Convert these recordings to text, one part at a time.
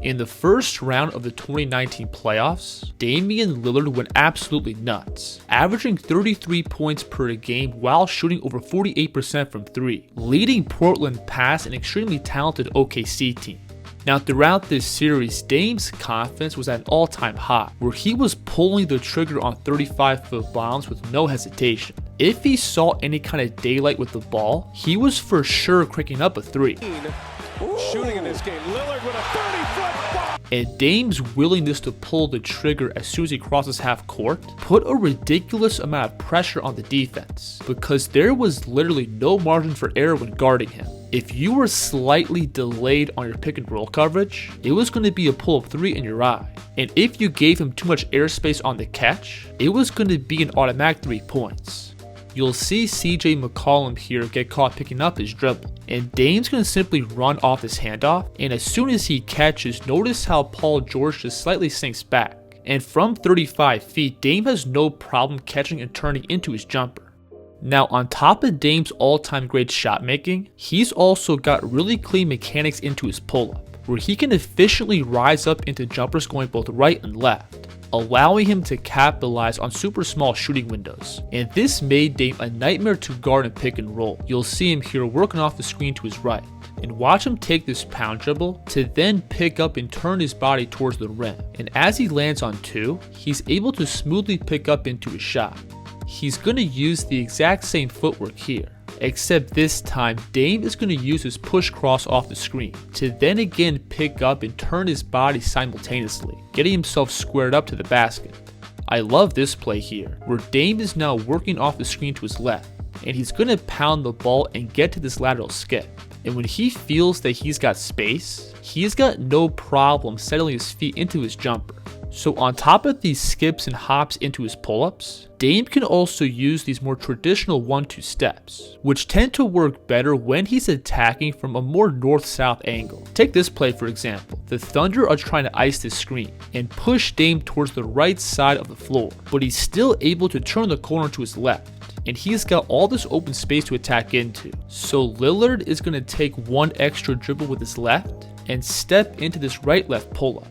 In the first round of the 2019 playoffs, Damian Lillard went absolutely nuts, averaging 33 points per game while shooting over 48% from 3, leading Portland past an extremely talented OKC team. Now throughout this series, Dame's confidence was at an all-time high, where he was pulling the trigger on 35-foot bombs with no hesitation. If he saw any kind of daylight with the ball, he was for sure cranking up a 3. Shooting in this game, Lillard with a 30-foot bomb. And Dame's willingness to pull the trigger as soon as he crosses half court put a ridiculous amount of pressure on the defense, because there was literally no margin for error when guarding him. If you were slightly delayed on your pick and roll coverage, it was going to be a pull-up 3 in your eye. And if you gave him too much airspace on the catch, it was going to be an automatic 3 points. You'll see CJ McCollum here get caught picking up his dribble, and Dame's going to simply run off his handoff, and as soon as he catches, notice how Paul George just slightly sinks back. And from 35 feet, Dame has no problem catching and turning into his jumper. Now on top of Dame's all-time great shot making, he's also got really clean mechanics into his pull-up, where he can efficiently rise up into jumpers going both right and left, allowing him to capitalize on super small shooting windows. And this made Dame a nightmare to guard and pick and roll. You'll see him here working off the screen to his right, and watch him take this pound dribble to then pick up and turn his body towards the rim. And as he lands on 2, he's able to smoothly pick up into his shot. He's going to use the exact same footwork here, except this time Dame is going to use his push cross off the screen to then again pick up and turn his body simultaneously, getting himself squared up to the basket. I love this play here, where Dame is now working off the screen to his left, and he's going to pound the ball and get to this lateral skip. And when he feels that he's got space, he's got no problem settling his feet into his jumper. So on top of these skips and hops into his pull-ups, Dame can also use these more traditional 1-2 steps, which tend to work better when he's attacking from a more north-south angle. Take this play for example. The Thunder are trying to ice this screen and push Dame towards the right side of the floor, but he's still able to turn the corner to his left, and he's got all this open space to attack into. So Lillard is going to take one extra dribble with his left and step into this right-left pull-up.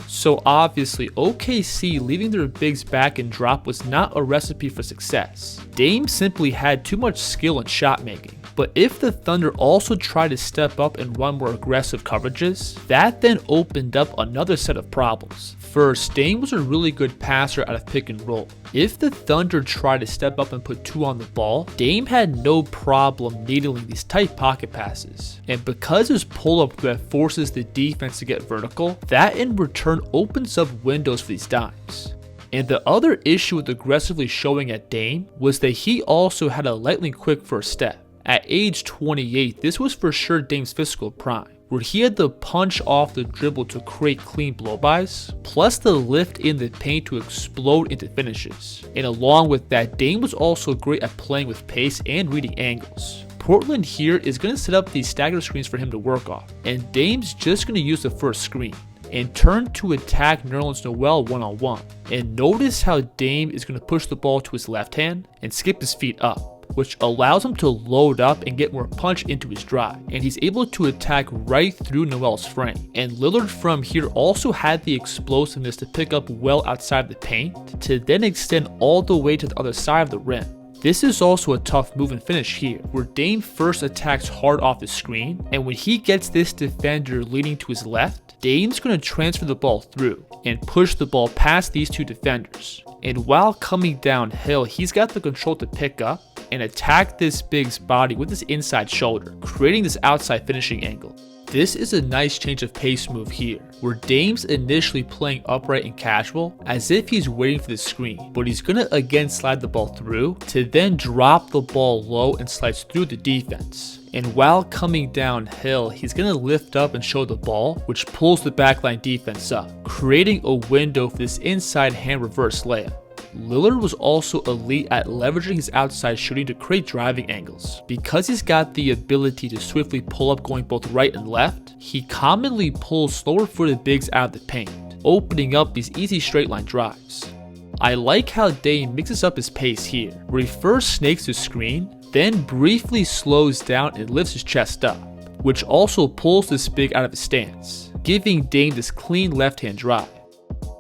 So obviously OKC leaving their bigs back and drop was not a recipe for success. Dame simply had too much skill in shot making. But if the Thunder also tried to step up and run more aggressive coverages, that then opened up another set of problems. First, Dame was a really good passer out of pick and roll. If the Thunder tried to step up and put 2 on the ball, Dame had no problem needling these tight pocket passes. And because his pull-up threat forces the defense to get vertical, that in return opens up windows for these dimes. And the other issue with aggressively showing at Dame was that he also had a lightning quick first step. At age 28, this was for sure Dame's physical prime, where he had the punch off the dribble to create clean blow-bys, plus the lift in the paint to explode into finishes. And along with that, Dame was also great at playing with pace and reading angles. Portland here is going to set up these stagger screens for him to work off, and Dame's just going to use the first screen and turn to attack Nerlens Noel one-on-one. And notice how Dame is going to push the ball to his left hand and skip his feet up, which allows him to load up and get more punch into his drive, and he's able to attack right through Noel's frame. And Lillard from here also had the explosiveness to pick up well outside the paint to then extend all the way to the other side of the rim. This is also a tough move and finish here, where Dame first attacks hard off the screen, and when he gets this defender leaning to his left, Dame's going to transfer the ball through and push the ball past these 2 defenders. And while coming downhill, he's got the control to pick up and attack this big's body with his inside shoulder, creating this outside finishing angle. This is a nice change of pace move here, where Dame's initially playing upright and casual as if he's waiting for the screen, but he's gonna again slide the ball through to then drop the ball low and slides through the defense. And while coming downhill, he's gonna lift up and show the ball, which pulls the backline defense up, creating a window for this inside hand reverse layup. Lillard was also elite at leveraging his outside shooting to create driving angles. Because he's got the ability to swiftly pull up going both right and left, he commonly pulls slower footed bigs out of the paint, opening up these easy straight line drives. I like how Dame mixes up his pace here, where he first snakes the screen, then briefly slows down and lifts his chest up, which also pulls this big out of his stance. giving Dame this clean left-hand drive.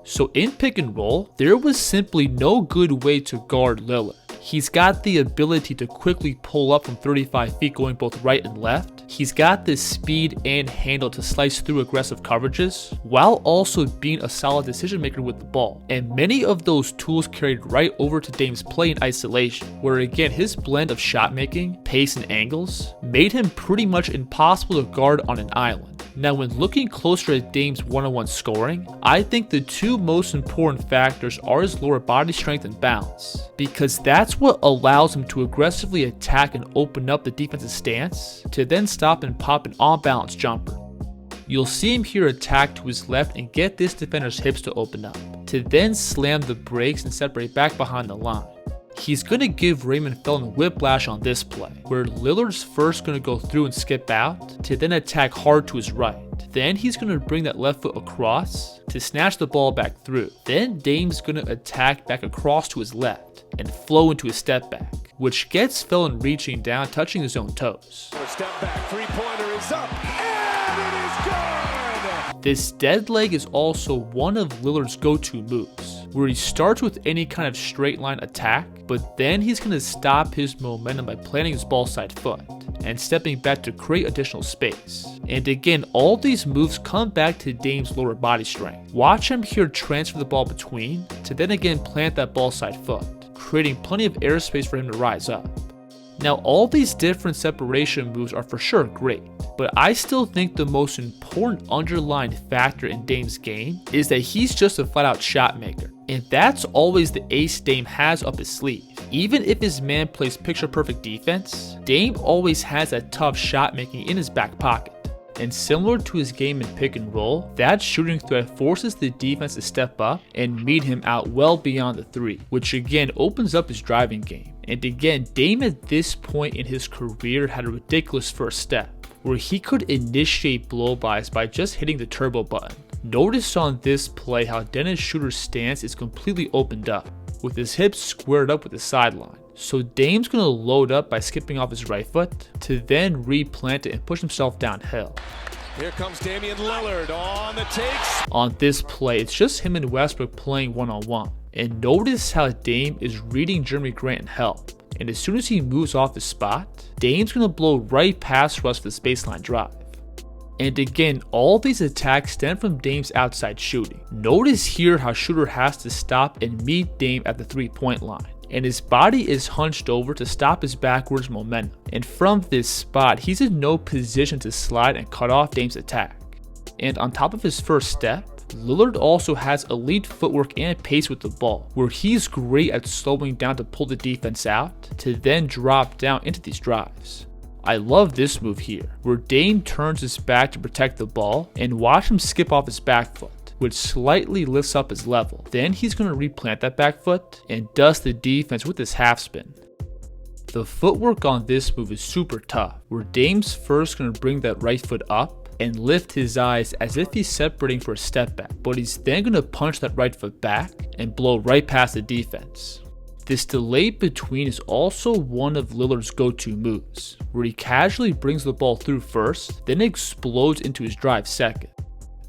So in pick and roll, there was simply no good way to guard Lillard. He's got the ability to quickly pull up from 35 feet going both right and left. He's got the speed and handle to slice through aggressive coverages, while also being a solid decision maker with the ball. And many of those tools carried right over to Dame's play in isolation, where again his blend of shot making, pace, and angles made him pretty much impossible to guard on an island. Now when looking closer at Dame's one-on-one scoring, I think the two most important factors are his lower body strength and balance, because that's what allows him to aggressively attack and open up the defensive stance, to then stop and pop an on-balance jumper. You'll see him here attack to his left and get this defender's hips to open up, to then slam the brakes and separate back behind the line. He's going to give Raymond Felton whiplash on this play, where Lillard's first going to go through and skip out, to then attack hard to his right. Then he's going to bring that left foot across to snatch the ball back through. Then Dame's going to attack back across to his left and flow into a step back, which gets Felton reaching down, touching his own toes. Step back, three-pointer is up, and it is good! This dead leg is also one of Lillard's go-to moves, where he starts with any kind of straight line attack, but then he's going to stop his momentum by planting his ball side foot and stepping back to create additional space. And again, all these moves come back to Dame's lower body strength. Watch him here transfer the ball between, to then again plant that ball side foot, creating plenty of airspace for him to rise up. Now all these different separation moves are for sure great, but I still think the most important underlying factor in Dame's game is that he's just a flat out shot maker. And that's always the ace Dame has up his sleeve. Even if his man plays picture perfect defense, Dame always has that tough shot making in his back pocket. And similar to his game in pick and roll, that shooting threat forces the defense to step up and meet him out well beyond the three, which again opens up his driving game. And again, Dame at this point in his career had a ridiculous first step, where he could initiate blow-bys by just hitting the turbo button. Notice on this play how Dennis Schroeder's stance is completely opened up, with his hips squared up with the sideline. So Dame's going to load up by skipping off his right foot, to then replant it and push himself downhill. Here comes Damian Lillard on the takes. On this play, it's just him and Westbrook playing one-on-one. And notice how Dame is reading Jeremy Grant and help. And as soon as he moves off his spot, Dame's going to blow right past Russ for this baseline drive. And again, all these attacks stem from Dame's outside shooting. Notice here how Schroeder has to stop and meet Dame at the three-point line, and his body is hunched over to stop his backwards momentum. And from this spot, he's in no position to slide and cut off Dame's attack. And on top of his first step, Lillard also has elite footwork and pace with the ball, where he's great at slowing down to pull the defense out, to then drop down into these drives. I love this move here, where Dame turns his back to protect the ball, and watch him skip off his back foot, which slightly lifts up his level. Then he's going to replant that back foot and dust the defense with his half spin. The footwork on this move is super tough, where Dame's first going to bring that right foot up and lift his eyes as if he's separating for a step back, but he's then going to punch that right foot back and blow right past the defense. This delay between is also one of Lillard's go-to moves, where he casually brings the ball through first, then explodes into his drive second.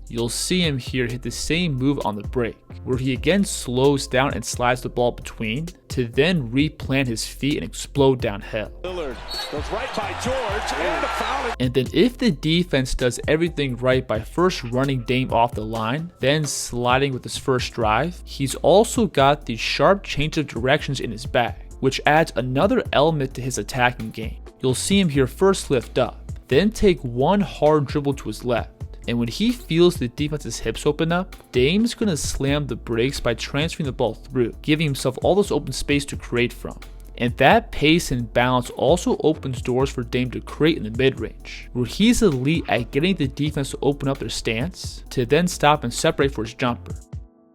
You'll see him here hit the same move on the break, where he again slows down and slides the ball between, to then replant his feet and explode downhill. Lillard goes right by George and a foul. And then if the defense does everything right by first running Dame off the line, then sliding with his first drive, he's also got the sharp change of directions in his bag, which adds another element to his attacking game. You'll see him here first lift up, then take one hard dribble to his left. And when he feels the defense's hips open up, Dame's going to slam the brakes by transferring the ball through, giving himself all this open space to create from. And that pace and balance also opens doors for Dame to create in the mid-range, where he's elite at getting the defense to open up their stance, to then stop and separate for his jumper.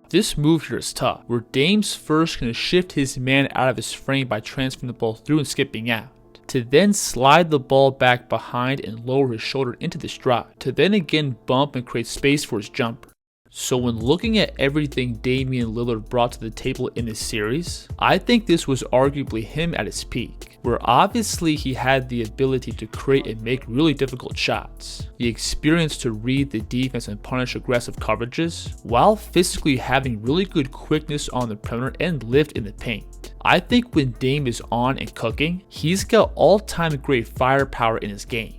This move here is tough, where Dame's first going to shift his man out of his frame by transferring the ball through and skipping out, to then slide the ball back behind and lower his shoulder into this drive, to then again bump and create space for his jumper. So when looking at everything Damian Lillard brought to the table in this series, I think this was arguably him at his peak, where obviously he had the ability to create and make really difficult shots, the experience to read the defense and punish aggressive coverages, while physically having really good quickness on the perimeter and lift in the paint. I think when Dame is on and cooking, he's got all-time great firepower in his game.